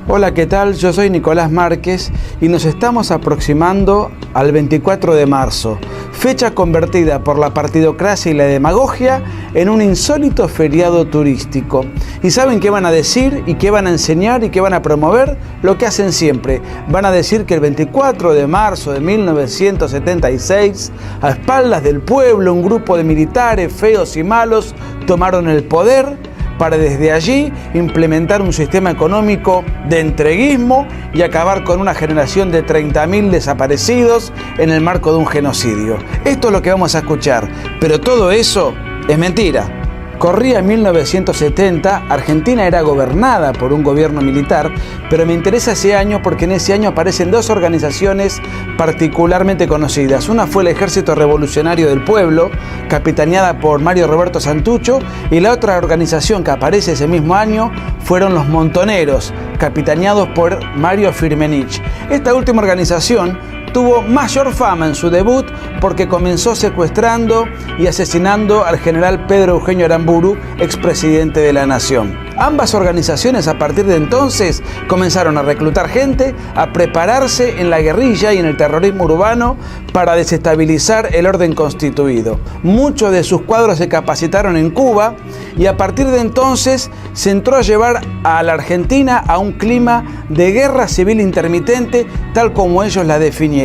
Hola, ¿qué tal? Yo soy Nicolás Márquez y nos estamos aproximando al 24 de marzo, fecha convertida por la partidocracia y la demagogia en un insólito feriado turístico. ¿Y saben qué van a decir y qué van a enseñar y qué van a promover? Lo que hacen siempre. Van a decir que el 24 de marzo de 1976, a espaldas del pueblo, un grupo de militares feos y malos tomaron el poder para desde allí implementar un sistema económico de entreguismo y acabar con una generación de 30.000 desaparecidos en el marco de un genocidio. Esto es lo que vamos a escuchar, pero todo eso es mentira. Corría 1970, Argentina era gobernada por un gobierno militar, pero me interesa ese año porque en ese año aparecen dos organizaciones particularmente conocidas. Una fue el Ejército Revolucionario del Pueblo, capitaneada por Mario Roberto Santucho, y la otra organización que aparece ese mismo año fueron los Montoneros, capitaneados por Mario Firmenich. Esta última organización tuvo mayor fama en su debut porque comenzó secuestrando y asesinando al general Pedro Eugenio Aramburu, expresidente de la Nación. Ambas organizaciones a partir de entonces comenzaron a reclutar gente, a prepararse en la guerrilla y en el terrorismo urbano para desestabilizar el orden constituido. Muchos de sus cuadros se capacitaron en Cuba y a partir de entonces se entró a llevar a la Argentina a un clima de guerra civil intermitente, tal como ellos la definieron.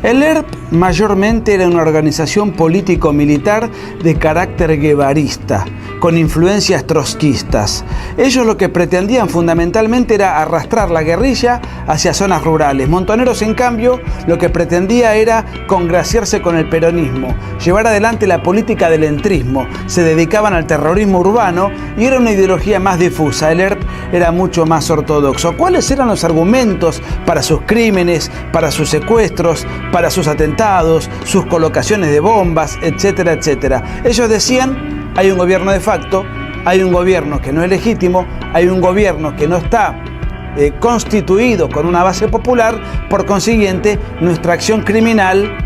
El ERP mayormente era una organización político-militar de carácter guevarista, con influencias trotskistas. Ellos lo que pretendían fundamentalmente era arrastrar la guerrilla hacia zonas rurales. Montoneros, en cambio, lo que pretendía era congraciarse con el peronismo, llevar adelante la política del entrismo. Se dedicaban al terrorismo urbano y era una ideología más difusa. El ERP era mucho más ortodoxo. ¿Cuáles eran los argumentos para sus crímenes, para sus secuestros, para sus atentados, sus colocaciones de bombas, etcétera, etcétera? Ellos decían: hay un gobierno de facto, hay un gobierno que no es legítimo, hay un gobierno que no está constituido con una base popular, por consiguiente, nuestra acción criminal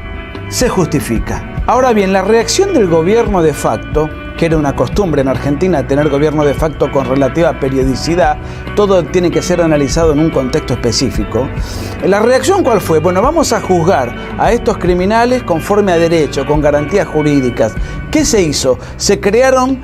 se justifica. Ahora bien, la reacción del gobierno de facto, que era una costumbre en Argentina tener gobierno de facto con relativa periodicidad, todo tiene que ser analizado en un contexto específico. ¿La reacción cuál fue? Bueno, vamos a juzgar a estos criminales conforme a derecho, con garantías jurídicas. ¿Qué se hizo? Se crearon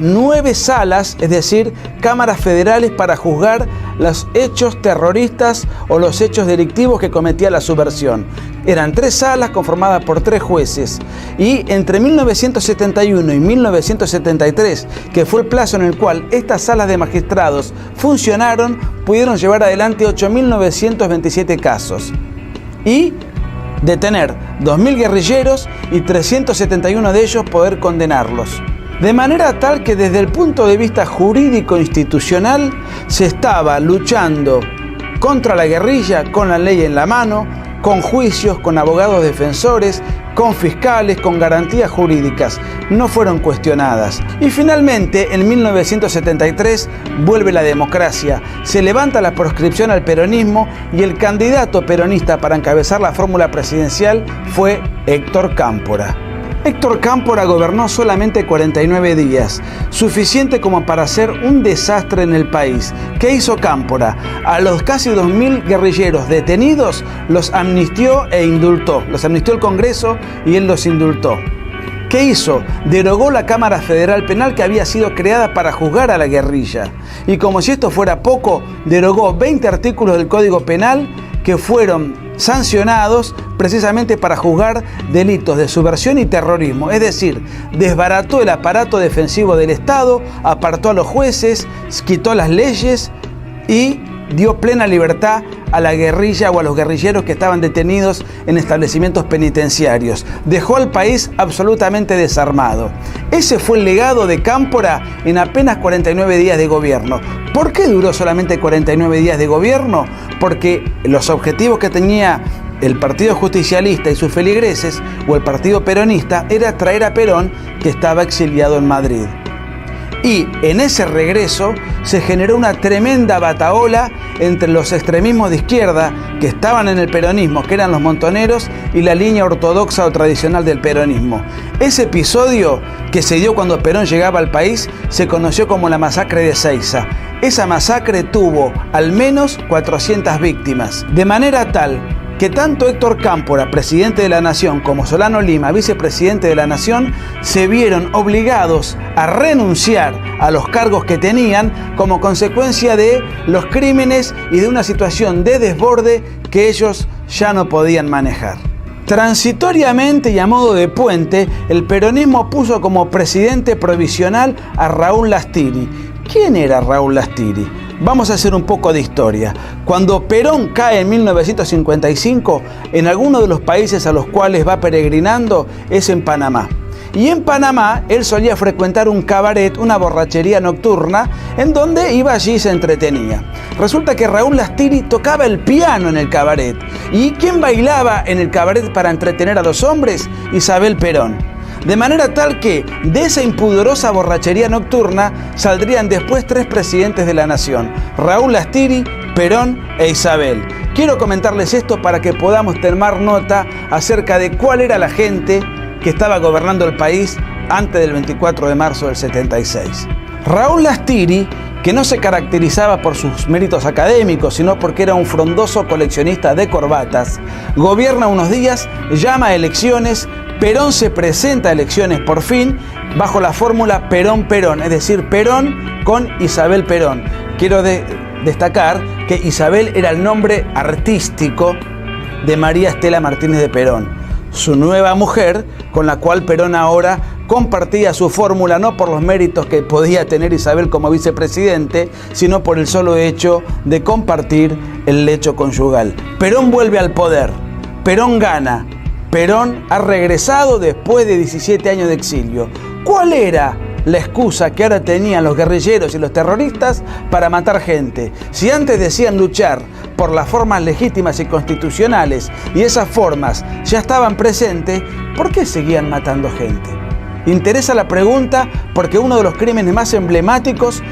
9 salas, es decir, cámaras federales para juzgar los hechos terroristas o los hechos delictivos que cometía la subversión. Eran 3 salas conformadas por 3 jueces y entre 1971 y 1973, que fue el plazo en el cual estas salas de magistrados funcionaron, pudieron llevar adelante 8.927 casos y detener 2.000 guerrilleros y 371 de ellos poder condenarlos. De manera tal que desde el punto de vista jurídico-institucional se estaba luchando contra la guerrilla con la ley en la mano, con juicios, con abogados defensores, con fiscales, con garantías jurídicas. No fueron cuestionadas. Y finalmente, en 1973, vuelve la democracia. Se levanta la proscripción al peronismo y el candidato peronista para encabezar la fórmula presidencial fue Héctor Cámpora. Héctor Cámpora gobernó solamente 49 días, suficiente como para hacer un desastre en el país. ¿Qué hizo Cámpora? A los casi 2.000 guerrilleros detenidos los amnistió e indultó. Los amnistió el Congreso y él los indultó. ¿Qué hizo? Derogó la Cámara Federal Penal que había sido creada para juzgar a la guerrilla. Y como si esto fuera poco, derogó 20 artículos del Código Penal que fueron sancionados precisamente para juzgar delitos de subversión y terrorismo. Es decir, desbarató el aparato defensivo del Estado, apartó a los jueces, quitó las leyes y dio plena libertad a la guerrilla o a los guerrilleros que estaban detenidos en establecimientos penitenciarios. Dejó al país absolutamente desarmado. Ese fue el legado de Cámpora en apenas 49 días de gobierno. ¿Por qué duró solamente 49 días de gobierno? Porque los objetivos que tenía el Partido Justicialista y sus feligreses, o el Partido Peronista, era traer a Perón, que estaba exiliado en Madrid. Y en ese regreso se generó una tremenda batahola entre los extremismos de izquierda que estaban en el peronismo, que eran los Montoneros, y la línea ortodoxa o tradicional del peronismo. Ese episodio que se dio cuando Perón llegaba al país se conoció como la masacre de Ezeiza. Esa masacre tuvo al menos 400 víctimas, de manera tal que tanto Héctor Cámpora, presidente de la Nación, como Solano Lima, vicepresidente de la Nación, se vieron obligados a renunciar a los cargos que tenían como consecuencia de los crímenes y de una situación de desborde que ellos ya no podían manejar. Transitoriamente y a modo de puente, el peronismo puso como presidente provisional a Raúl Lastiri. ¿Quién era Raúl Lastiri? Vamos a hacer un poco de historia. Cuando Perón cae en 1955, en alguno de los países a los cuales va peregrinando es en Panamá. Y en Panamá él solía frecuentar un cabaret, una borrachería nocturna, en donde iba allí y se entretenía. Resulta que Raúl Lastiri tocaba el piano en el cabaret. ¿Y quién bailaba en el cabaret para entretener a los hombres? Isabel Perón. De manera tal que de esa impudorosa borrachería nocturna saldrían después 3 presidentes de la nación: Raúl Lastiri, Perón e Isabel. Quiero comentarles esto para que podamos tomar nota acerca de cuál era la gente que estaba gobernando el país antes del 24 de marzo del 76. Raúl Lastiri, que no se caracterizaba por sus méritos académicos, sino porque era un frondoso coleccionista de corbatas, gobierna unos días, llama a elecciones. Perón se presenta a elecciones por fin bajo la fórmula Perón-Perón, es decir, Perón con Isabel Perón. Quiero destacar que Isabel era el nombre artístico de María Estela Martínez de Perón, su nueva mujer, con la cual Perón ahora compartía su fórmula, no por los méritos que podía tener Isabel como vicepresidente, sino por el solo hecho de compartir el lecho conyugal. Perón vuelve al poder, Perón gana. Perón ha regresado después de 17 años de exilio. ¿Cuál era la excusa que ahora tenían los guerrilleros y los terroristas para matar gente? Si antes decían luchar por las formas legítimas y constitucionales y esas formas ya estaban presentes, ¿por qué seguían matando gente? Interesa la pregunta porque uno de los crímenes más emblemáticos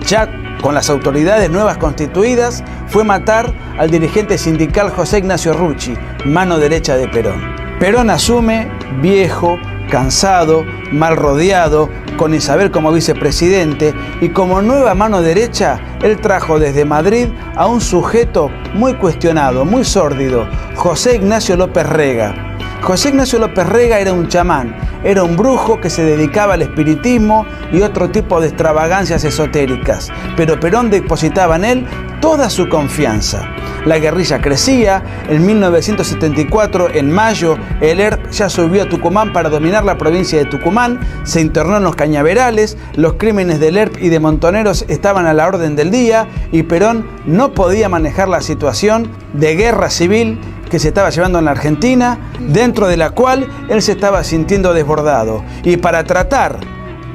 ya con las autoridades nuevas constituidas fue matar al dirigente sindical José Ignacio Rucci, mano derecha de Perón. Perón asume viejo, cansado, mal rodeado, con Isabel como vicepresidente, y como nueva mano derecha, él trajo desde Madrid a un sujeto muy cuestionado, muy sórdido, José Ignacio López Rega. José Ignacio López Rega era un chamán, era un brujo que se dedicaba al espiritismo y otro tipo de extravagancias esotéricas, pero Perón depositaba en él toda su confianza. La guerrilla crecía. En 1974, en mayo, el ERP ya subió a Tucumán para dominar la provincia de Tucumán, se internó en los cañaverales, los crímenes del ERP y de Montoneros estaban a la orden del día y Perón no podía manejar la situación de guerra civil que se estaba llevando en la Argentina, dentro de la cual él se estaba sintiendo desbordado. Y para tratar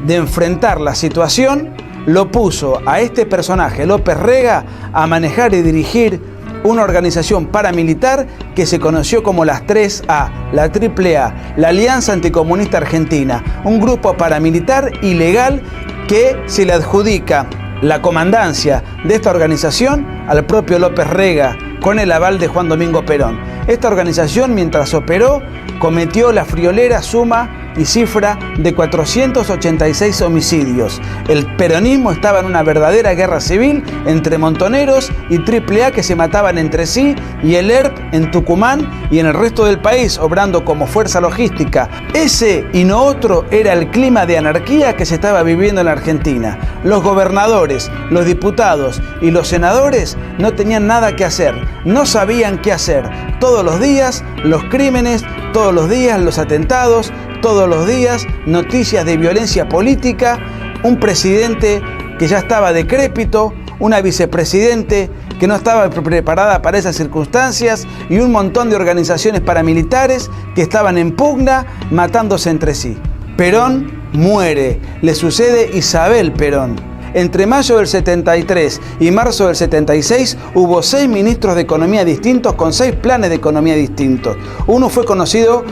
de enfrentar la situación, lo puso a este personaje, López Rega, a manejar y dirigir una organización paramilitar que se conoció como las 3A, la AAA, la Alianza Anticomunista Argentina, un grupo paramilitar ilegal que se le adjudica la comandancia de esta organización al propio López Rega, con el aval de Juan Domingo Perón. Esta organización, mientras operó, cometió la friolera suma y cifra de 486 homicidios. El peronismo estaba en una verdadera guerra civil entre Montoneros y AAA que se mataban entre sí, y el ERP en Tucumán y en el resto del país obrando como fuerza logística. Ese y no otro era el clima de anarquía que se estaba viviendo en la Argentina. Los gobernadores, los diputados y los senadores no tenían nada que hacer, no sabían qué hacer. Todos los días los crímenes, todos los días los atentados, todos los días noticias de violencia política, un presidente que ya estaba decrépito, una vicepresidente que no estaba preparada para esas circunstancias y un montón de organizaciones paramilitares que estaban en pugna matándose entre sí. Perón muere, le sucede Isabel Perón. Entre mayo del 73 y marzo del 76 hubo 6 ministros de economía distintos con 6 planes de economía distintos. Uno fue conocido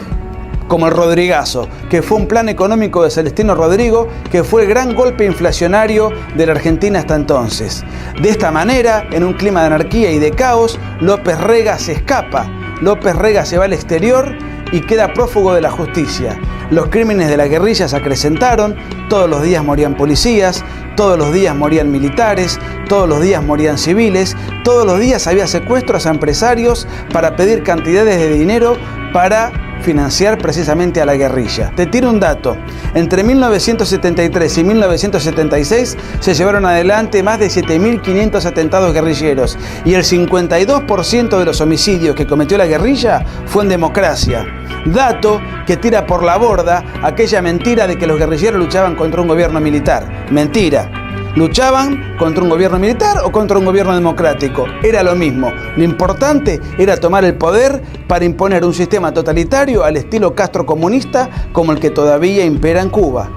como el Rodrigazo, que fue un plan económico de Celestino Rodrigo, que fue el gran golpe inflacionario de la Argentina hasta entonces. De esta manera, en un clima de anarquía y de caos, López Rega se escapa. López Rega se va al exterior y queda prófugo de la justicia. Los crímenes de la guerrilla se acrecentaron, todos los días morían policías, todos los días morían militares, todos los días morían civiles, todos los días había secuestros a empresarios para pedir cantidades de dinero para financiar precisamente a la guerrilla. Te tiro un dato: entre 1973 y 1976 se llevaron adelante más de 7.500 atentados guerrilleros y el 52% de los homicidios que cometió la guerrilla fue en democracia. Dato que tira por la borda aquella mentira de que los guerrilleros luchaban contra un gobierno militar. Mentira. Luchaban contra un gobierno militar o contra un gobierno democrático. Era lo mismo. Lo importante era tomar el poder para imponer un sistema totalitario al estilo Castro comunista como el que todavía impera en Cuba.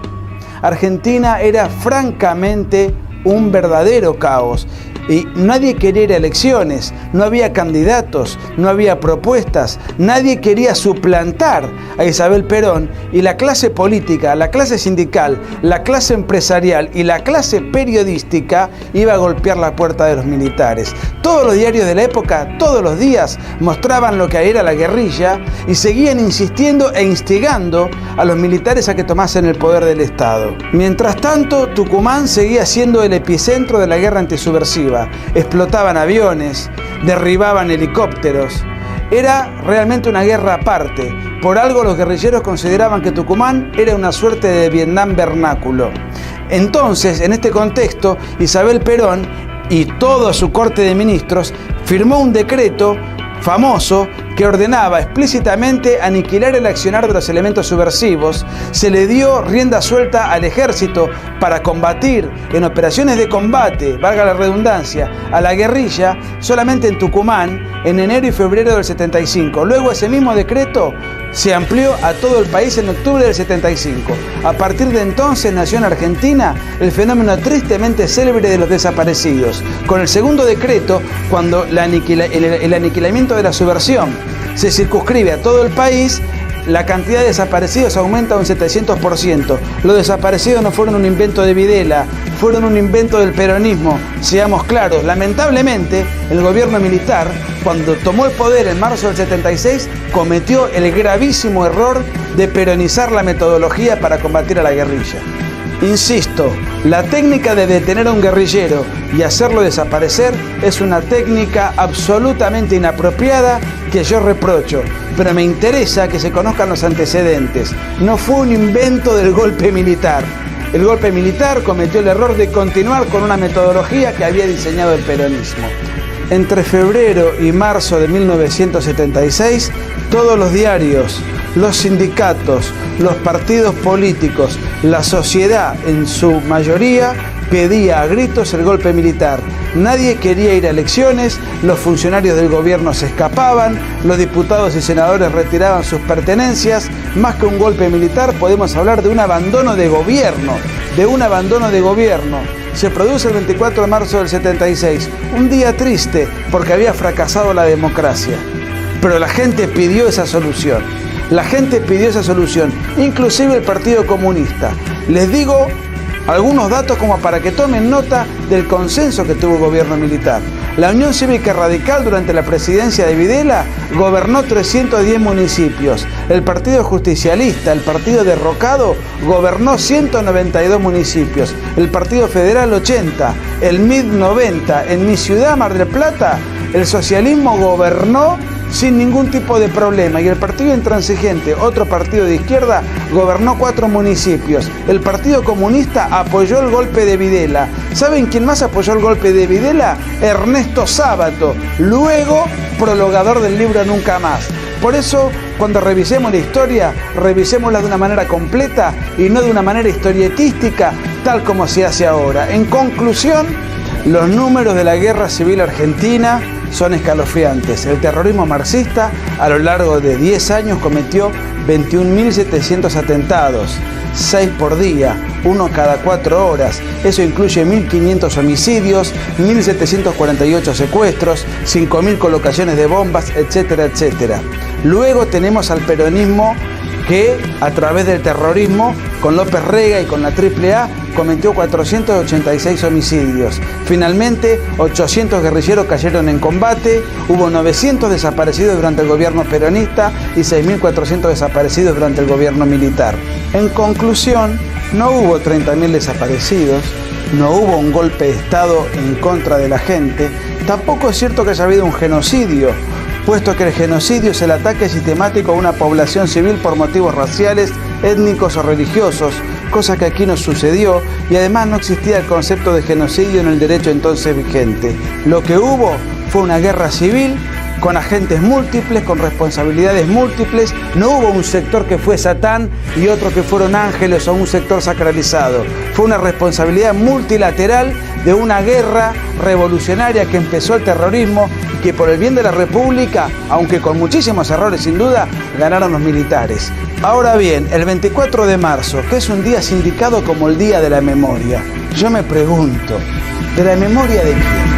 Argentina era francamente un verdadero caos. Y nadie quería ir a elecciones, no había candidatos, no había propuestas, nadie quería suplantar a Isabel Perón y la clase política, la clase sindical, la clase empresarial y la clase periodística iba a golpear la puerta de los militares. Todos los diarios de la época, todos los días, mostraban lo que era la guerrilla y seguían insistiendo e instigando a los militares a que tomasen el poder del Estado. Mientras tanto, Tucumán seguía siendo el epicentro de la guerra antisubversiva. Explotaban aviones, derribaban helicópteros. Era realmente una guerra aparte. Por algo los guerrilleros consideraban que Tucumán era una suerte de Vietnam vernáculo. Entonces, en este contexto, Isabel Perón y toda su corte de ministros firmó un decreto famoso que ordenaba explícitamente aniquilar el accionar de los elementos subversivos. Se le dio rienda suelta al ejército para combatir en operaciones de combate, valga la redundancia, a la guerrilla solamente en Tucumán en enero y febrero del 75. Luego ese mismo decreto se amplió a todo el país en octubre del 75. A partir de entonces nació en Argentina el fenómeno tristemente célebre de los desaparecidos. Con el segundo decreto, cuando el aniquilamiento de la subversión se circunscribe a todo el país, la cantidad de desaparecidos aumenta un 700%. Los desaparecidos no fueron un invento de Videla, fueron un invento del peronismo. Seamos claros, lamentablemente el gobierno militar, cuando tomó el poder en marzo del 76, cometió el gravísimo error de peronizar la metodología para combatir a la guerrilla. Insisto, la técnica de detener a un guerrillero y hacerlo desaparecer es una técnica absolutamente inapropiada que yo reprocho, pero me interesa que se conozcan los antecedentes. No fue un invento del golpe militar. El golpe militar cometió el error de continuar con una metodología que había diseñado el peronismo. Entre febrero y marzo de 1976, todos los diarios, los sindicatos, los partidos políticos, la sociedad en su mayoría pedía a gritos el golpe militar. Nadie quería ir a elecciones, los funcionarios del gobierno se escapaban, los diputados y senadores retiraban sus pertenencias. Más que un golpe militar, podemos hablar de un abandono de gobierno, Se produce el 24 de marzo del 76, un día triste porque había fracasado la democracia. Pero la gente pidió esa solución. Inclusive el Partido Comunista. Les digo algunos datos como para que tomen nota del consenso que tuvo el gobierno militar. La Unión Cívica Radical durante la presidencia de Videla gobernó 310 municipios. El Partido Justicialista, el Partido Derrocado, gobernó 192 municipios. El Partido Federal 80, el MID 90. En mi ciudad, Mar del Plata, el socialismo gobernó sin ningún tipo de problema y el Partido Intransigente, otro partido de izquierda, gobernó 4 municipios. El Partido Comunista apoyó el golpe de Videla. ¿Saben quién más apoyó el golpe de Videla? Ernesto Sábato, luego prologador del libro Nunca Más. Por eso, cuando revisemos la historia, revisémosla de una manera completa y no de una manera historietística, tal como se hace ahora. En conclusión, los números de la Guerra Civil Argentina son escalofriantes. El terrorismo marxista a lo largo de 10 años cometió 21.700 atentados, 6 por día, 1 cada 4 horas. Eso incluye 1.500 homicidios, 1.748 secuestros, 5.000 colocaciones de bombas, etcétera, etcétera. Luego tenemos al peronismo que a través del terrorismo, con López Rega y con la AAA, cometió 486 homicidios. Finalmente, 800 guerrilleros cayeron en combate, hubo 900 desaparecidos durante el gobierno peronista y 6.400 desaparecidos durante el gobierno militar. En conclusión, no hubo 30.000 desaparecidos, no hubo un golpe de Estado en contra de la gente, tampoco es cierto que haya habido un genocidio, puesto que el genocidio es el ataque sistemático a una población civil por motivos raciales, étnicos o religiosos, cosa que aquí no sucedió, y además no existía el concepto de genocidio en el derecho entonces vigente. Lo que hubo fue una guerra civil con agentes múltiples, con responsabilidades múltiples. No hubo un sector que fue Satán y otro que fueron ángeles o un sector sacralizado. Fue una responsabilidad multilateral de una guerra revolucionaria que empezó el terrorismo y que por el bien de la República, aunque con muchísimos errores sin duda, ganaron los militares. Ahora bien, el 24 de marzo, que es un día sindicado como el Día de la Memoria, yo me pregunto, ¿de la memoria de quién?